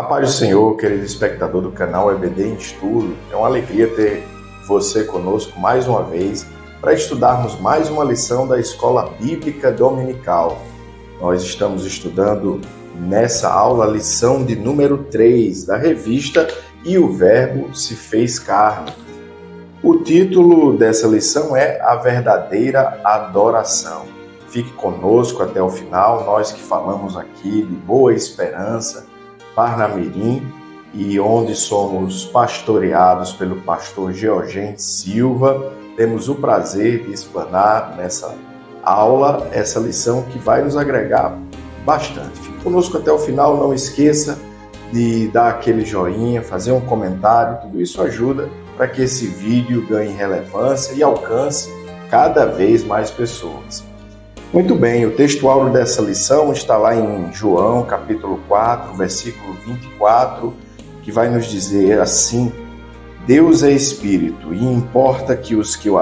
A paz do Senhor, querido espectador do canal EBD em Estudo. É uma alegria ter você conosco mais uma vez para estudarmos mais uma lição da Escola Bíblica Dominical. Nós estamos estudando nessa aula a lição de número 3 da revista E o Verbo se fez carne. O título dessa lição é A Verdadeira Adoração. Fique conosco até o final, nós que falamos aqui de Boa Esperança, Parnamirim, e onde somos pastoreados pelo pastor Georgente Silva. Temos o prazer de explanar nessa aula essa lição que vai nos agregar bastante. Fique conosco até o final, não esqueça de dar aquele joinha, fazer um comentário, tudo isso ajuda para que esse vídeo ganhe relevância e alcance cada vez mais pessoas. Muito bem, o texto áureo dessa lição está lá em João, capítulo 4, versículo 24, que vai nos dizer assim: Deus é Espírito e importa que os que o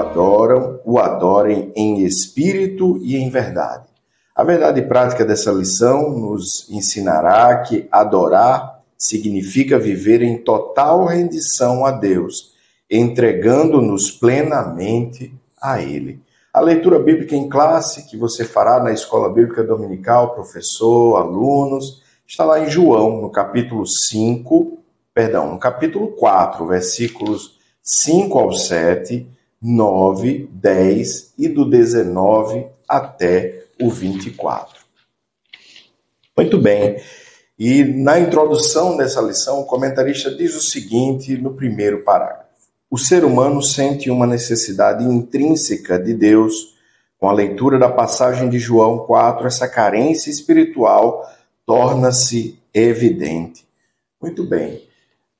adorem em Espírito e em verdade. A verdade prática dessa lição nos ensinará que adorar significa viver em total rendição a Deus, entregando-nos plenamente a Ele. A leitura bíblica em classe que você fará na Escola Bíblica Dominical, professor, alunos, está lá em João, no capítulo 4, versículos 5 ao 7, 9, 10 e do 19 até o 24. Muito bem. E na introdução dessa lição, o comentarista diz o seguinte no primeiro parágrafo: o ser humano sente uma necessidade intrínseca de Deus. Com a leitura da passagem de João 4, essa carência espiritual torna-se evidente. Muito bem.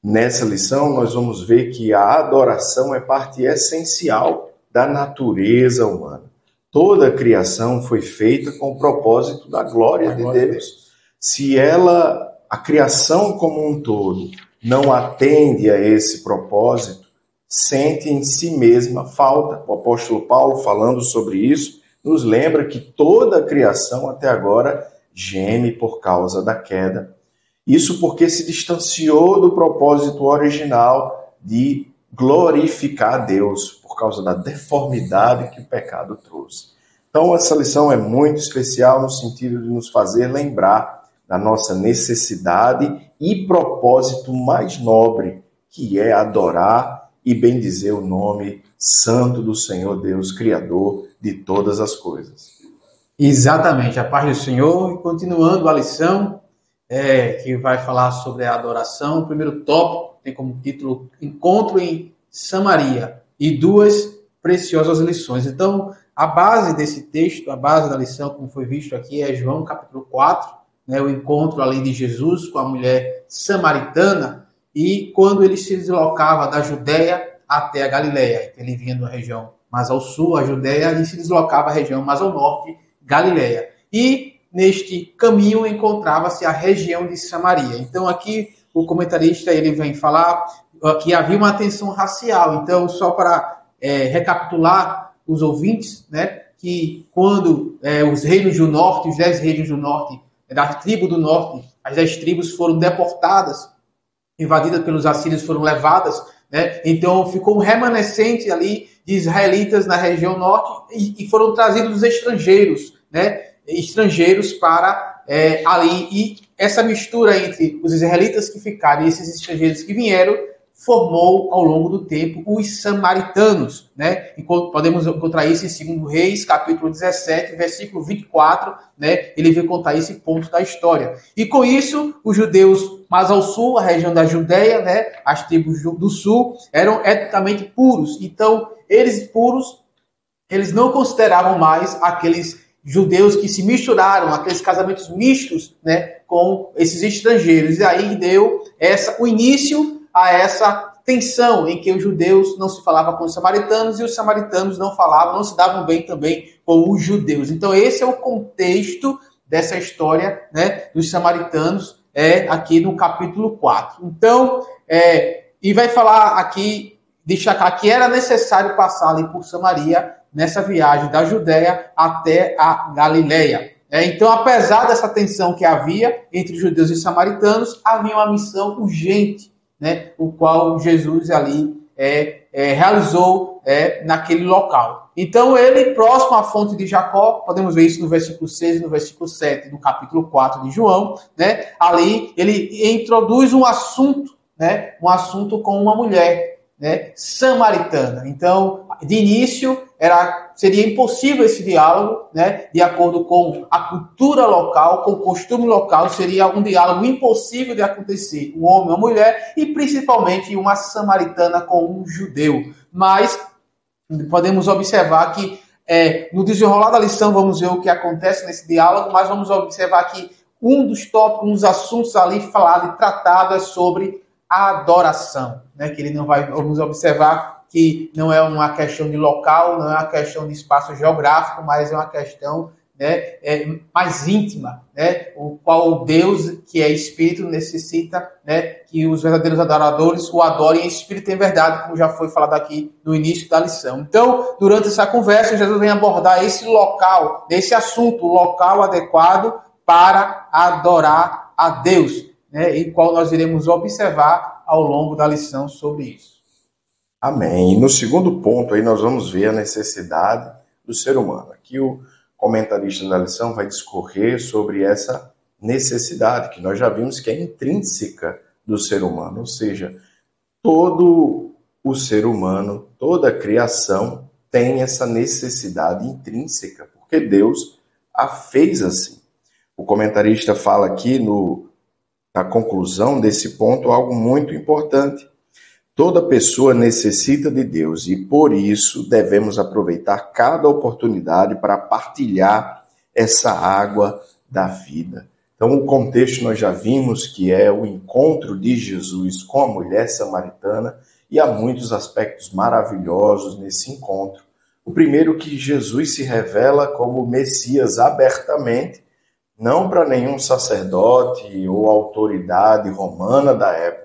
Nessa lição, nós vamos ver que a adoração é parte essencial da natureza humana. Toda a criação foi feita com o propósito da glória de Deus. Se a criação como um todo, não atende a esse propósito, sente em si mesma falta. O apóstolo Paulo, falando sobre isso, nos lembra que toda a criação até agora geme por causa da queda. Isso porque se distanciou do propósito original de glorificar a Deus, por causa da deformidade que o pecado trouxe. Então, essa lição é muito especial no sentido de nos fazer lembrar da nossa necessidade e propósito mais nobre, que é adorar e bendizer o nome santo do Senhor Deus, Criador de todas as coisas. Exatamente, a paz do Senhor. E continuando a lição, que vai falar sobre a adoração, o primeiro tópico tem como título Encontro em Samaria e duas preciosas lições. Então, a base desse texto, a base da lição, como foi visto aqui, é João capítulo 4, o encontro ali de Jesus com a mulher samaritana, e quando ele se deslocava da Judéia até a Galileia. Ele vinha de uma região mais ao sul, a Judéia, e se deslocava à região mais ao norte, Galileia. E neste caminho encontrava-se a região de Samaria. Então aqui o comentarista ele vem falar que havia uma tensão racial. Então, só para recapitular os ouvintes, que quando os reinos do norte, os 10 reinos do norte, da tribo do norte, as 10 tribos foram deportadas, invadidas pelos assírios, foram levadas, então ficou um remanescente ali de israelitas na região norte e foram trazidos os estrangeiros, estrangeiros para ali. E essa mistura entre os israelitas que ficaram e esses estrangeiros que vieram formou ao longo do tempo os samaritanos, E podemos encontrar isso em 2 Reis, capítulo 17, versículo 24, Ele vai contar esse ponto da história. E com isso, os judeus mais ao sul, a região da Judéia, as tribos do sul, eram etnicamente puros. Então, eles puros, eles não consideravam mais aqueles judeus que se misturaram, aqueles casamentos mistos, com esses estrangeiros. E aí deu o início a essa tensão em que os judeus não se falavam com os samaritanos e os samaritanos não se davam bem também com os judeus. Então esse é o contexto dessa história, dos samaritanos, aqui no capítulo 4. Então, e vai falar aqui, destacar que era necessário passar ali por Samaria nessa viagem da Judéia até a Galileia. Então, apesar dessa tensão que havia entre judeus e samaritanos, havia uma missão urgente, né, o qual Jesus ali realizou naquele local. Então, ele, próximo à fonte de Jacó, podemos ver isso no versículo 6 e no versículo 7 do capítulo 4 de João, né, ali ele introduz um assunto, né, um assunto com uma mulher, né, samaritana. Então, de início, seria impossível esse diálogo, né, de acordo com a cultura local, com o costume local, seria um diálogo impossível de acontecer. Um homem, uma mulher e principalmente uma samaritana com um judeu. Mas podemos observar que no desenrolar da lição vamos ver o que acontece nesse diálogo, mas vamos observar que um dos tópicos, um dos assuntos ali falado e tratado é sobre a adoração, né, que ele não vai, vamos observar que não é uma questão de local, não é uma questão de espaço geográfico, mas é uma questão, né, mais íntima, né, o qual Deus, que é Espírito, necessita, né, que os verdadeiros adoradores o adorem em Espírito e em verdade, como já foi falado aqui no início da lição. Então, durante essa conversa, Jesus vem abordar esse local, esse assunto, o local adequado para adorar a Deus, né, e qual nós iremos observar ao longo da lição sobre isso. Amém. E no segundo ponto aí nós vamos ver a necessidade do ser humano. Aqui o comentarista da lição vai discorrer sobre essa necessidade, que nós já vimos que é intrínseca do ser humano, ou seja, todo o ser humano, toda a criação tem essa necessidade intrínseca, porque Deus a fez assim. O comentarista fala aqui na conclusão desse ponto algo muito importante. Toda pessoa necessita de Deus e, por isso, devemos aproveitar cada oportunidade para partilhar essa água da vida. Então, o contexto nós já vimos que é o encontro de Jesus com a mulher samaritana e há muitos aspectos maravilhosos nesse encontro. O primeiro, que Jesus se revela como Messias abertamente, não para nenhum sacerdote ou autoridade romana da época,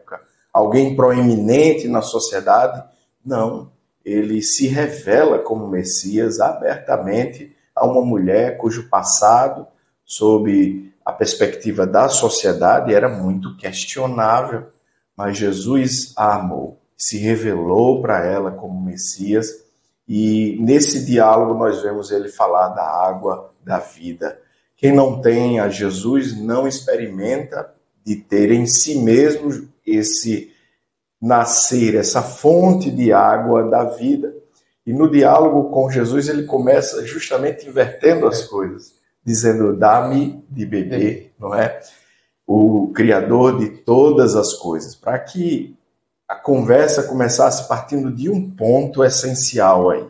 alguém proeminente na sociedade. Não, ele se revela como Messias abertamente a uma mulher cujo passado, sob a perspectiva da sociedade, era muito questionável, mas Jesus a amou, se revelou para ela como Messias, e nesse diálogo nós vemos ele falar da água da vida. Quem não tem a Jesus não experimenta de ter em si mesmo esse nascer, essa fonte de água da vida. E no diálogo com Jesus ele começa justamente invertendo as coisas, dizendo: dá-me de beber, não é? O Criador de todas as coisas, para que a conversa começasse partindo de um ponto essencial aí,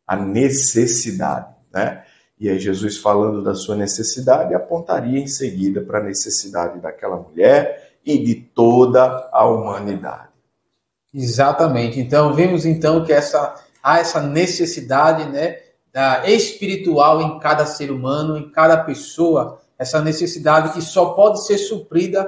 a necessidade, né? E aí Jesus, falando da sua necessidade, apontaria em seguida para a necessidade daquela mulher e de toda a humanidade. Exatamente. Então, vimos então que há essa necessidade, né, espiritual em cada ser humano, em cada pessoa, essa necessidade que só pode ser suprida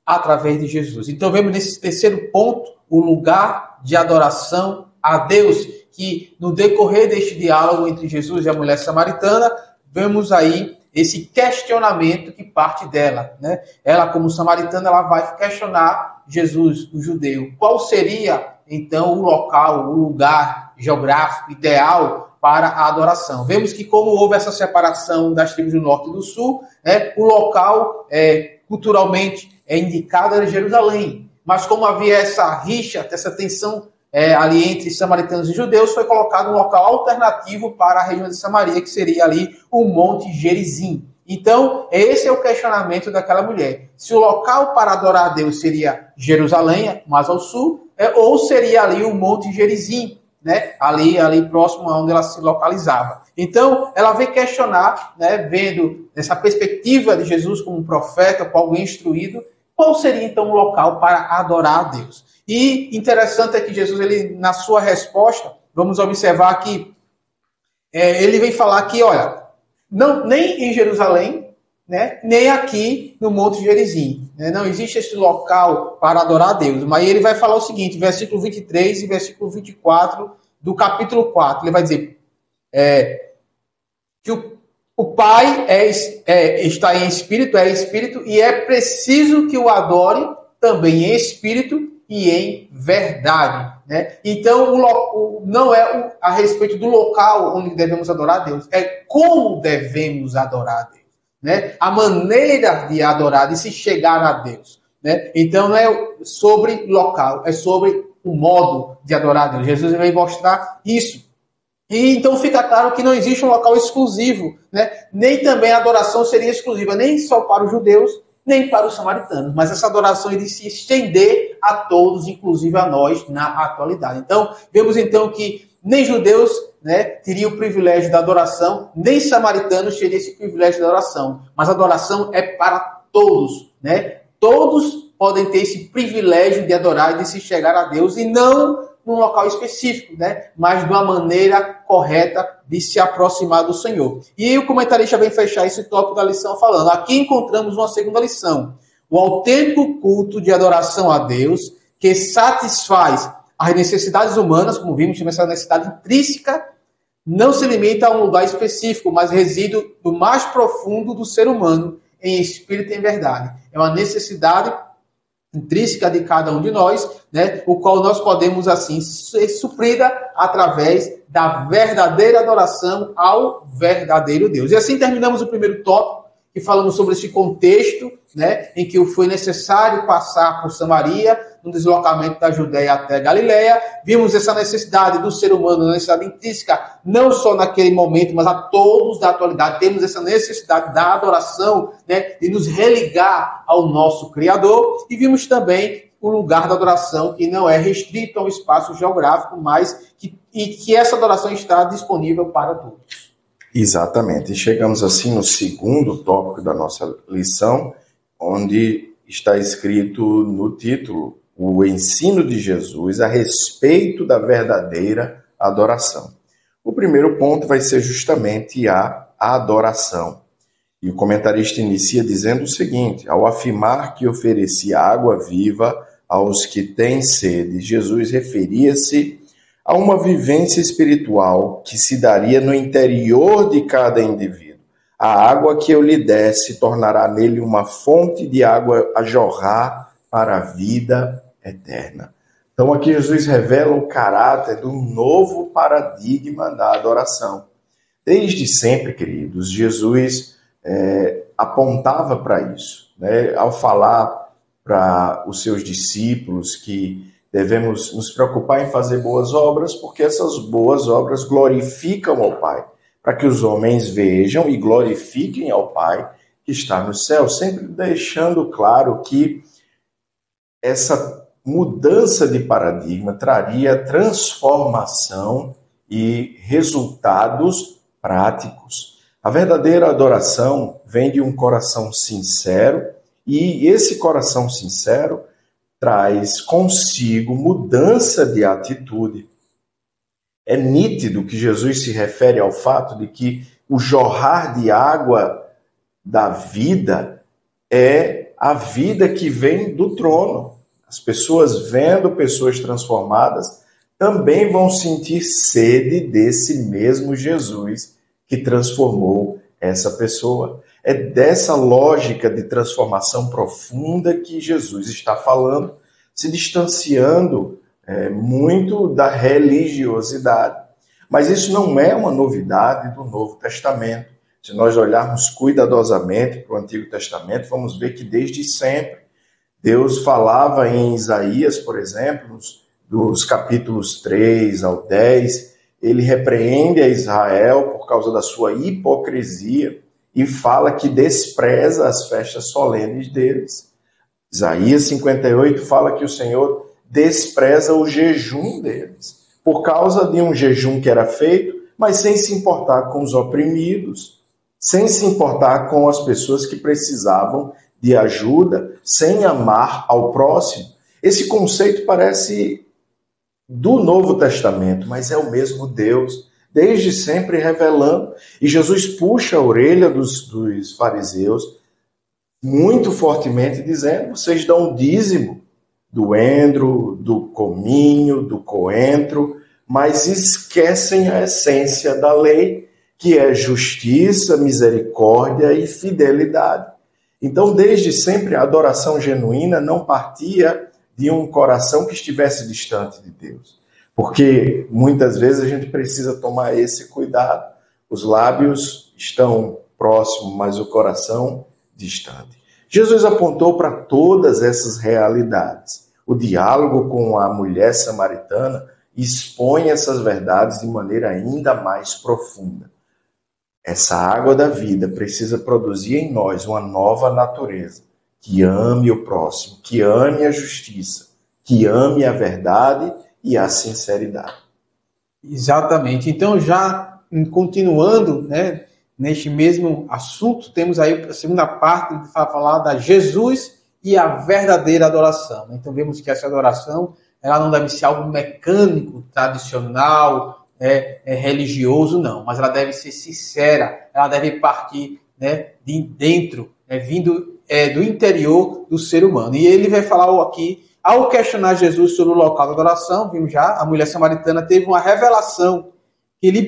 através de Jesus. Então, vemos nesse terceiro ponto o lugar de adoração a Deus, que no decorrer deste diálogo entre Jesus e a mulher samaritana, vemos aí esse questionamento que parte dela, né? Ela, como samaritana, ela vai questionar Jesus, o judeu. Qual seria, então, o local, o lugar geográfico ideal para a adoração? Vemos que, como houve essa separação das tribos do norte e do sul, o local, culturalmente, indicado era Jerusalém. Mas como havia essa rixa, essa tensão ali entre samaritanos e judeus, foi colocado um local alternativo para a região de Samaria, que seria ali o Monte Gerizim. Então, esse é o questionamento daquela mulher. Se o local para adorar a Deus seria Jerusalém, mais ao sul, ou seria ali o Monte Gerizim, né? ali próximo a onde ela se localizava. Então, ela vem questionar, né, vendo essa perspectiva de Jesus como um profeta, como alguém instruído, qual seria então o local para adorar a Deus? E interessante é que Jesus, ele, na sua resposta, vamos observar que ele vem falar que, olha, não, nem em Jerusalém, né, nem aqui no Monte Gerizim, né, não existe esse local para adorar a Deus. Mas ele vai falar o seguinte, versículo 23 e versículo 24 do capítulo 4, ele vai dizer que O Pai está em espírito, é espírito, e é preciso que o adore também em espírito e em verdade. Né? Então, não é a respeito do local onde devemos adorar a Deus, é como devemos adorar a Deus. Né? A maneira de adorar, de se chegar a Deus. Né? Então, não é sobre local, é sobre o modo de adorar a Deus. Jesus vai mostrar isso. E então fica claro que não existe um local exclusivo, né? Nem também a adoração seria exclusiva, nem só para os judeus, nem para os samaritanos, mas essa adoração iria se estender a todos, inclusive a nós, na atualidade. Então, vemos então que nem judeus, né, teriam o privilégio da adoração, nem samaritanos teriam esse privilégio da adoração, mas a adoração é para todos, né? Todos podem ter esse privilégio de adorar e de se chegar a Deus, e não num local específico, né? Mas de uma maneira correta de se aproximar do Senhor. E o comentarista vem fechar esse tópico da lição falando: aqui encontramos uma segunda lição. O autêntico culto de adoração a Deus, que satisfaz as necessidades humanas, como vimos, essa necessidade intrínseca, não se limita a um lugar específico, mas reside no mais profundo do ser humano, em espírito e em verdade. É uma necessidade intrínseca de cada um de nós, né, o qual nós podemos, assim, ser suprida através da verdadeira adoração ao verdadeiro Deus. E assim terminamos o primeiro tópico, que falamos sobre esse contexto, né, em que foi necessário passar por Samaria, no deslocamento da Judéia até Galiléia. Vimos essa necessidade do ser humano, a necessidade intrínseca, não só naquele momento, mas a todos da atualidade. Temos essa necessidade da adoração, né, de nos religar ao nosso Criador. E vimos também o lugar da adoração, que não é restrito a um espaço geográfico, mas que essa adoração está disponível para todos. Exatamente. E chegamos assim no segundo tópico da nossa lição, onde está escrito no título o ensino de Jesus a respeito da verdadeira adoração. O primeiro ponto vai ser justamente a adoração. E o comentarista inicia dizendo o seguinte: ao afirmar que oferecia água viva aos que têm sede, Jesus referia-se a uma vivência espiritual que se daria no interior de cada indivíduo. A água que eu lhe der se tornará nele uma fonte de água a jorrar para a vida eterna. Então aqui Jesus revela o caráter do novo paradigma da adoração. Desde sempre, queridos, Jesus apontava para isso, né? Ao falar para os seus discípulos que devemos nos preocupar em fazer boas obras, porque essas boas obras glorificam ao Pai, para que os homens vejam e glorifiquem ao Pai que está no céu, sempre deixando claro que essa mudança de paradigma traria transformação e resultados práticos. A verdadeira adoração vem de um coração sincero, e esse coração sincero traz consigo mudança de atitude. É nítido que Jesus se refere ao fato de que o jorrar de água da vida é a vida que vem do trono. As pessoas vendo pessoas transformadas também vão sentir sede desse mesmo Jesus que transformou essa pessoa. É dessa lógica de transformação profunda que Jesus está falando, se distanciando muito da religiosidade. Mas isso não é uma novidade do Novo Testamento. Se nós olharmos cuidadosamente para o Antigo Testamento, vamos ver que desde sempre Deus falava em Isaías, por exemplo, dos capítulos 3 ao 10, ele repreende a Israel por causa da sua hipocrisia e fala que despreza as festas solenes deles. Isaías 58 fala que o Senhor despreza o jejum deles, por causa de um jejum que era feito, mas sem se importar com os oprimidos, sem se importar com as pessoas que precisavam de ajuda, sem amar ao próximo. Esse conceito parece do Novo Testamento, mas é o mesmo Deus, desde sempre revelando. E Jesus puxa a orelha dos fariseus muito fortemente, dizendo: vocês dão o dízimo do endro, do cominho, do coentro, mas esquecem a essência da lei, que é justiça, misericórdia e fidelidade. Então, desde sempre, a adoração genuína não partia de um coração que estivesse distante de Deus. Porque muitas vezes a gente precisa tomar esse cuidado. Os lábios estão próximos, mas o coração distante. Jesus apontou para todas essas realidades. O diálogo com a mulher samaritana expõe essas verdades de maneira ainda mais profunda. Essa água da vida precisa produzir em nós uma nova natureza, que ame o próximo, que ame a justiça, que ame a verdade e a sinceridade. Exatamente. Então, já continuando, né, neste mesmo assunto, temos aí a segunda parte que vai falar da Jesus e a verdadeira adoração. Então, vemos que essa adoração ela não deve ser algo mecânico, tradicional, religioso, não, mas ela deve ser sincera, ela deve partir, né, de dentro, vindo do interior do ser humano. E ele vai falar aqui, ao questionar Jesus sobre o local da adoração, vimos já, a mulher samaritana teve uma revelação que lhe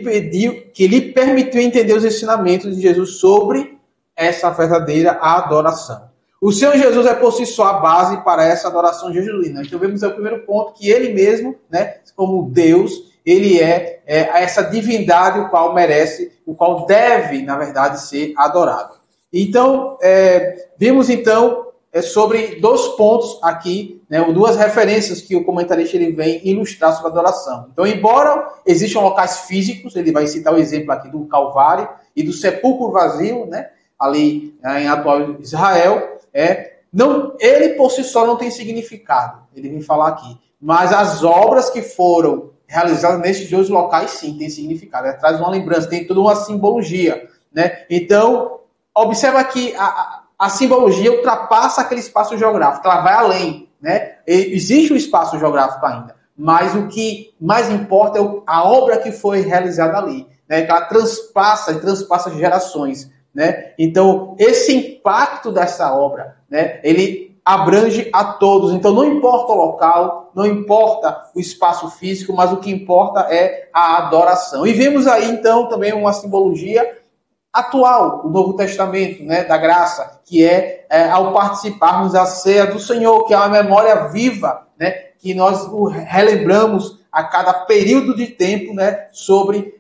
permitiu entender os ensinamentos de Jesus sobre essa verdadeira adoração. O Senhor Jesus é por si só a base para essa adoração jesuína. Então vemos o primeiro ponto, que ele mesmo, né, como Deus, ele é essa divindade o qual merece, o qual deve, na verdade, ser adorado. Então, vimos então sobre 2 pontos aqui, né, 2 referências que o comentarista ele vem ilustrar sobre a adoração. Então, embora existam locais físicos, ele vai citar o exemplo aqui do Calvário e do sepulcro vazio, né, ali em atual Israel, não, ele por si só não tem significado, ele vem falar aqui, mas as obras que foram realizadas nesses 2 locais sim tem significado, traz uma lembrança, tem toda uma simbologia, né? Então, observa que a simbologia ultrapassa aquele espaço geográfico, ela vai além, né? Existe um espaço geográfico ainda, mas o que mais importa é a obra que foi realizada ali, né? Que ela transpassa gerações, né? Então, esse impacto dessa obra, né, ele abrange a todos. Então, não importa o local, não importa o espaço físico, mas o que importa é a adoração. E vemos aí, então, também uma simbologia atual, o Novo Testamento, né, da graça, que ao participarmos da ceia do Senhor, que é uma memória viva, né, que nós relembramos a cada período de tempo, né, sobre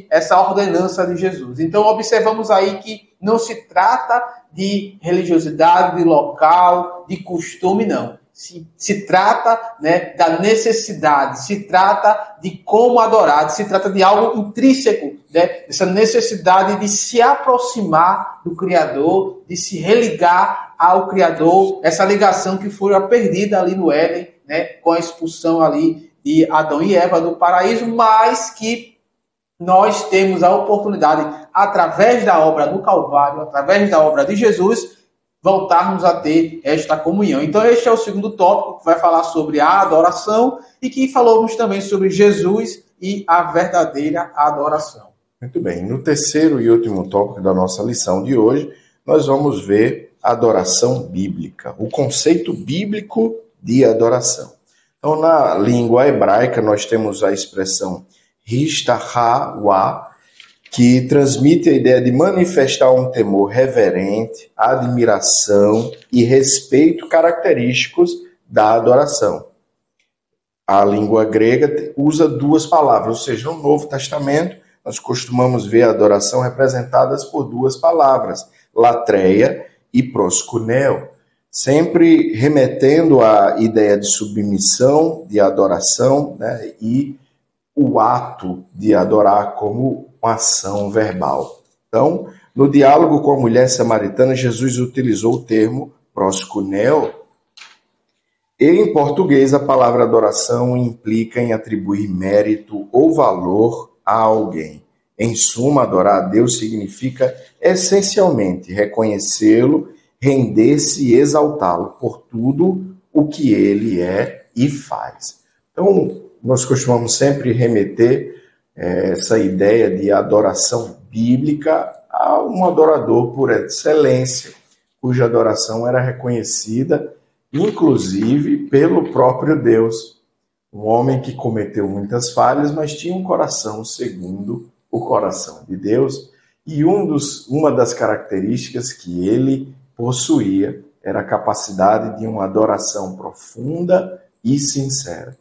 essa ordenança de Jesus. Então, observamos aí que não se trata de religiosidade, de local, de costume, não. Se trata, né, da necessidade, se trata de como adorar, se trata de algo intrínseco, né, dessa necessidade de se aproximar do Criador, de se religar ao Criador, essa ligação que foi perdida ali no Éden, né, com a expulsão ali de Adão e Eva do paraíso, mas que nós temos a oportunidade, através da obra do Calvário, através da obra de Jesus, voltarmos a ter esta comunhão. Então, este é o segundo tópico, que vai falar sobre a adoração e que falamos também sobre Jesus e a verdadeira adoração. Muito bem. No terceiro e último tópico da nossa lição de hoje, nós vamos ver a adoração bíblica, o conceito bíblico de adoração. Então, na língua hebraica, nós temos a expressão Hishtahawa, que transmite a ideia de manifestar um temor reverente, admiração e respeito característicos da adoração. A língua grega usa 2 palavras, ou seja, no Novo Testamento, nós costumamos ver a adoração representadas por 2 palavras, latreia e proskuneo, sempre remetendo à ideia de submissão, de adoração, né, e o ato de adorar como uma ação verbal. Então, no diálogo com a mulher samaritana, Jesus utilizou o termo proskuneo, e em português a palavra adoração implica em atribuir mérito ou valor a alguém. Em suma, adorar a Deus significa essencialmente reconhecê-lo, render-se e exaltá-lo por tudo o que ele é e faz. Então, nós costumamos sempre remeter essa ideia de adoração bíblica a um adorador por excelência, cuja adoração era reconhecida, inclusive, pelo próprio Deus. Um homem que cometeu muitas falhas, mas tinha um coração segundo o coração de Deus, e uma das características que ele possuía era a capacidade de uma adoração profunda e sincera.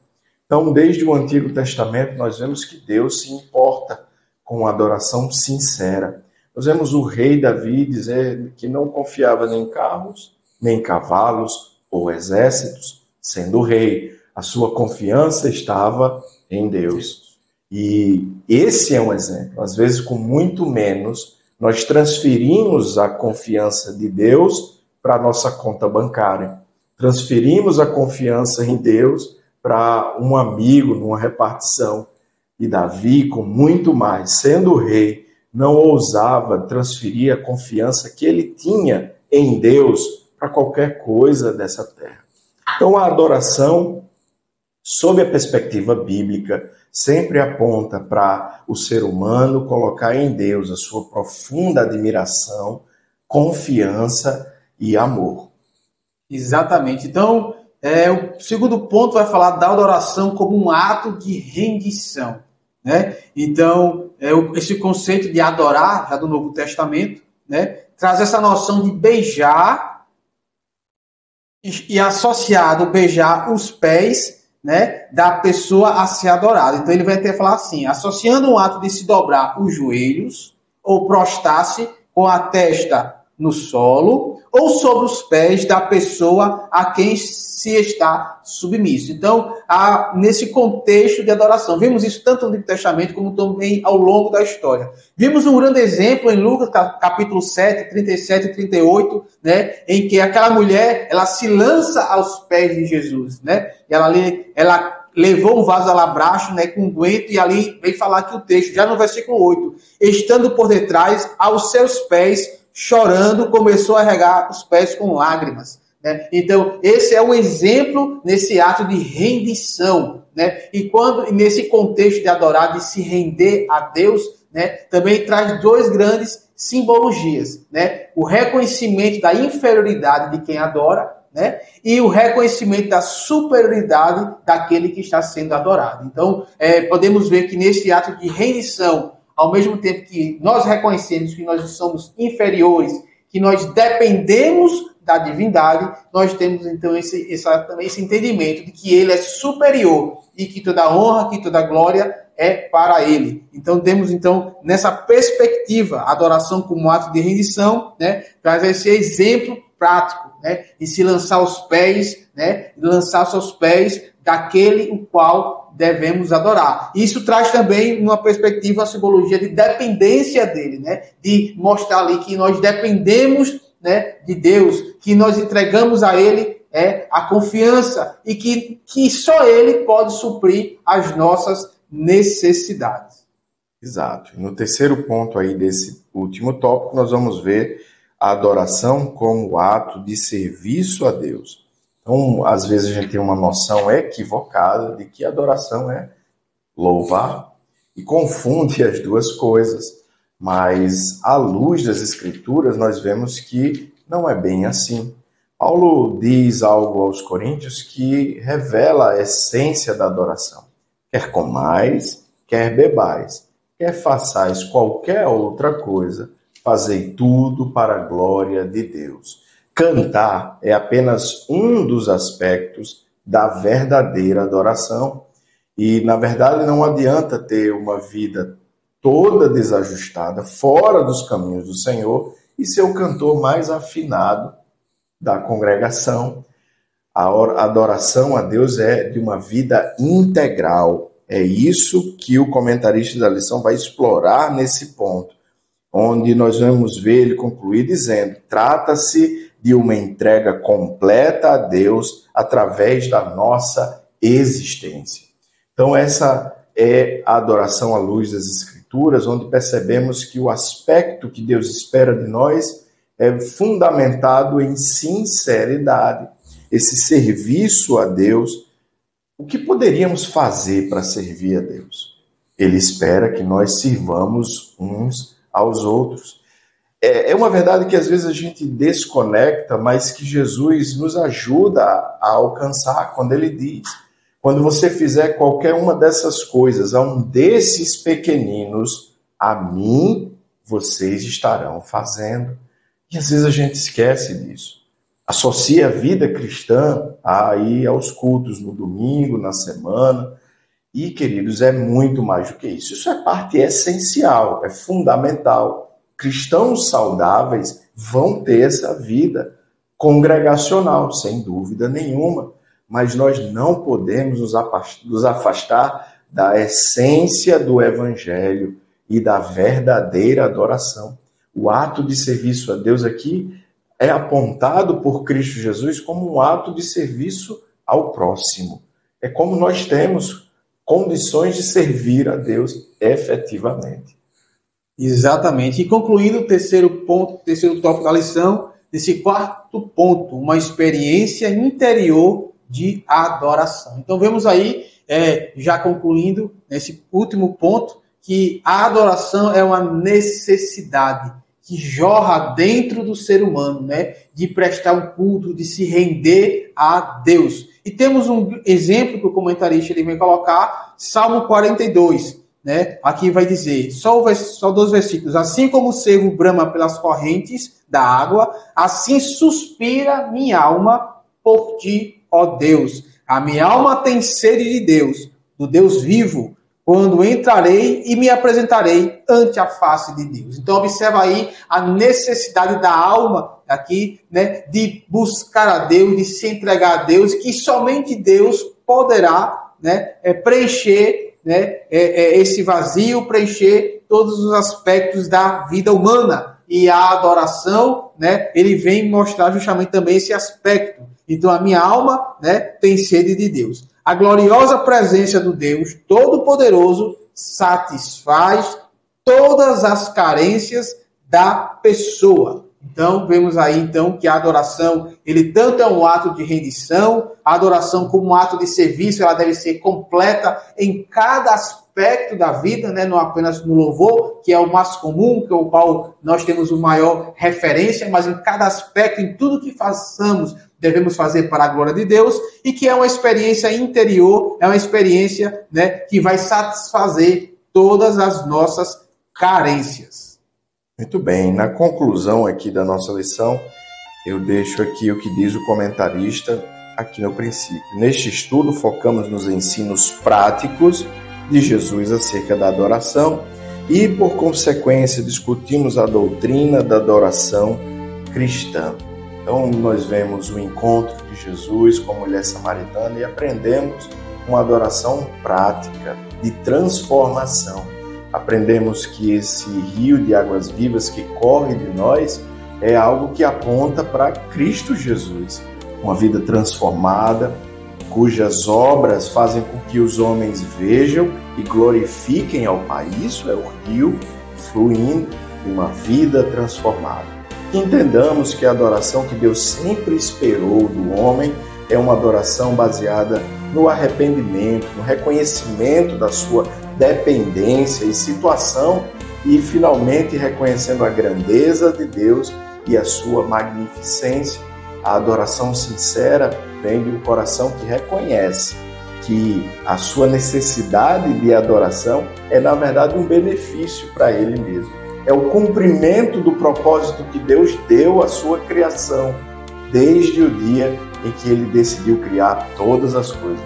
Então, desde o Antigo Testamento, nós vemos que Deus se importa com a adoração sincera. Nós vemos o rei Davi dizer que não confiava nem em carros, nem em cavalos ou exércitos, sendo rei. A sua confiança estava em Deus. E esse é um exemplo. Às vezes, com muito menos, nós transferimos a confiança de Deus para a nossa conta bancária. Transferimos a confiança em Deus para um amigo, numa repartição. E Davi, com muito mais, sendo rei, não ousava transferir a confiança que ele tinha em Deus para qualquer coisa dessa terra. Então, a adoração, sob a perspectiva bíblica, sempre aponta para o ser humano colocar em Deus a sua profunda admiração, confiança e amor. Exatamente. Então, o segundo ponto vai falar da adoração como um ato de rendição, né? Então, esse conceito de adorar, já do Novo Testamento, né, traz essa noção de beijar e associado beijar os pés, né, da pessoa a ser adorada. Então, ele vai até falar assim, associando um ato de se dobrar os joelhos ou prostrar-se com a testa no solo ou sobre os pés da pessoa a quem se está submisso. Então, nesse contexto de adoração, vimos isso tanto no Antigo Testamento como também ao longo da história. Vimos um grande exemplo em Lucas, capítulo 7, 37 e 38, né, em que aquela mulher, ela se lança aos pés de Jesus, né? Ela levou um vaso alabastro, né, com unguento, e ali vem falar que o texto, já no versículo 8, estando por detrás, aos seus pés, chorando, começou a regar os pés com lágrimas, né? Então, esse é um exemplo nesse ato de rendição, né? E nesse contexto de adorar, de se render a Deus, né, também traz duas grandes simbologias, né? O reconhecimento da inferioridade de quem adora, né? E o reconhecimento da superioridade daquele que está sendo adorado. Então, podemos ver que nesse ato de rendição, ao mesmo tempo que nós reconhecemos que nós somos inferiores, que nós dependemos da divindade, nós temos então esse entendimento de que ele é superior e que toda honra, que toda glória é para ele. Então temos nessa perspectiva a adoração como ato de rendição, né, traz esse exemplo prático, né, de se lançar aos pés, né, lançar aos pés daquele o qual devemos adorar. Isso traz também uma perspectiva, uma simbologia de dependência dele, né? De mostrar ali que nós dependemos, né, de Deus, que nós entregamos a ele a confiança e que só ele pode suprir as nossas necessidades. Exato. No terceiro ponto aí desse último tópico, nós vamos ver a adoração como ato de serviço a Deus. Então, às vezes a gente tem uma noção equivocada de que adoração é louvar e confunde as duas coisas. Mas, à luz das Escrituras, nós vemos que não é bem assim. Paulo diz algo aos Coríntios que revela a essência da adoração. Quer comais, quer bebais, quer façais qualquer outra coisa, fazei tudo para a glória de Deus. Cantar é apenas um dos aspectos da verdadeira adoração. E, na verdade, não adianta ter uma vida toda desajustada, fora dos caminhos do Senhor, e ser o cantor mais afinado da congregação. A adoração a Deus é de uma vida integral. É isso que o comentarista da lição vai explorar nesse ponto, onde nós vamos ver ele concluir dizendo: trata-se de uma entrega completa a Deus através da nossa existência. Então, essa é a adoração à luz das Escrituras, onde percebemos que o aspecto que Deus espera de nós é fundamentado em sinceridade. Esse serviço a Deus, o que poderíamos fazer para servir a Deus? Ele espera que nós sirvamos uns aos outros. É uma verdade que às vezes a gente desconecta, mas que Jesus nos ajuda a alcançar quando ele diz: quando você fizer qualquer uma dessas coisas a um desses pequeninos, a mim vocês estarão fazendo. E às vezes a gente esquece disso. Associa a vida cristã a ir aos cultos no domingo, na semana. E, queridos, é muito mais do que isso. Isso é parte essencial, é fundamental. Cristãos saudáveis vão ter essa vida congregacional, sem dúvida nenhuma. Mas nós não podemos nos afastar da essência do Evangelho e da verdadeira adoração. O ato de serviço a Deus aqui é apontado por Cristo Jesus como um ato de serviço ao próximo. É como nós temos condições de servir a Deus efetivamente. Exatamente. E concluindo o terceiro tópico da lição, esse quarto ponto, uma experiência interior de adoração. Então vemos aí, já concluindo nesse último ponto, que a adoração é uma necessidade que jorra dentro do ser humano, né? De prestar um culto, de se render a Deus. E temos um exemplo que o comentarista ele vem colocar, Salmo 42, né? Aqui vai dizer, só 2 versículos, assim como o cervo brama pelas correntes da água, assim suspira minha alma por ti, ó Deus. A minha alma tem sede de Deus, do Deus vivo, quando entrarei e me apresentarei ante a face de Deus. Então, observa aí a necessidade da alma aqui, né, de buscar a Deus, de se entregar a Deus, que somente Deus poderá, né, preencher, né, esse vazio, preencher todos os aspectos da vida humana. E a adoração, né, ele vem mostrar justamente também esse aspecto. Então, a minha alma, né, tem sede de Deus. A gloriosa presença do Deus Todo-Poderoso satisfaz todas as carências da pessoa. Então, vemos aí então que a adoração, ele tanto é um ato de rendição, a adoração como um ato de serviço, ela deve ser completa em cada aspecto da vida, né? Não apenas no louvor, que é o mais comum, que é o qual nós temos o maior referência, mas em cada aspecto, em tudo que façamos, devemos fazer para a glória de Deus, e que é uma experiência interior, é uma experiência, né, que vai satisfazer todas as nossas carências. Muito bem, na conclusão aqui da nossa lição, eu deixo aqui o que diz o comentarista aqui no princípio. Neste estudo, focamos nos ensinos práticos de Jesus acerca da adoração e, por consequência, discutimos a doutrina da adoração cristã. Então, nós vemos o encontro de Jesus com a mulher samaritana e aprendemos uma adoração prática, de transformação. Aprendemos que esse rio de águas vivas que corre de nós é algo que aponta para Cristo Jesus, uma vida transformada, cujas obras fazem com que os homens vejam e glorifiquem ao Pai. Isso é o rio fluindo de uma vida transformada. Que entendamos que a adoração que Deus sempre esperou do homem é uma adoração baseada no arrependimento, no reconhecimento da sua dependência e situação e, finalmente, reconhecendo a grandeza de Deus e a sua magnificência. A adoração sincera vem de um coração que reconhece que a sua necessidade de adoração é, na verdade, um benefício para ele mesmo. É o cumprimento do propósito que Deus deu à sua criação, desde o dia em que ele decidiu criar todas as coisas.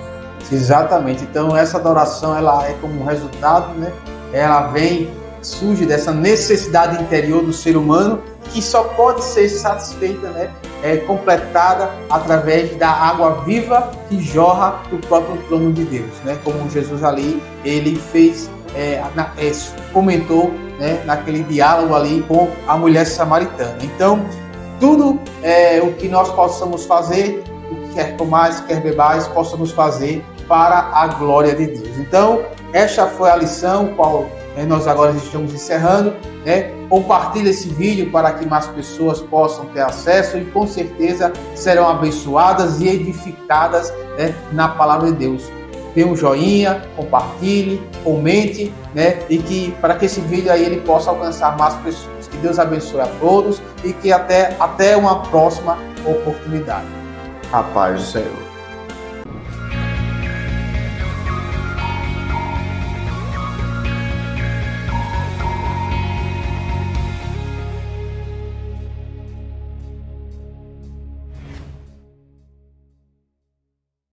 Exatamente. Então, essa adoração, ela é como um resultado, né? Ela surge dessa necessidade interior do ser humano, que só pode ser satisfeita, né? Completada através da água viva que jorra do próprio trono de Deus, né? Como Jesus ali, ele fez, comentou, né, naquele diálogo ali com a mulher samaritana. Então, tudo o que nós possamos fazer, o que quer comais, quer bebais, possamos fazer para a glória de Deus. Então, esta foi a lição, qual nós agora estamos encerrando, né? Compartilhe esse vídeo para que mais pessoas possam ter acesso e com certeza serão abençoadas e edificadas, né, na palavra de Deus. Dê um joinha, compartilhe, comente, né? E que para que esse vídeo aí ele possa alcançar mais pessoas. Que Deus abençoe a todos e que até uma próxima oportunidade. A paz do Senhor.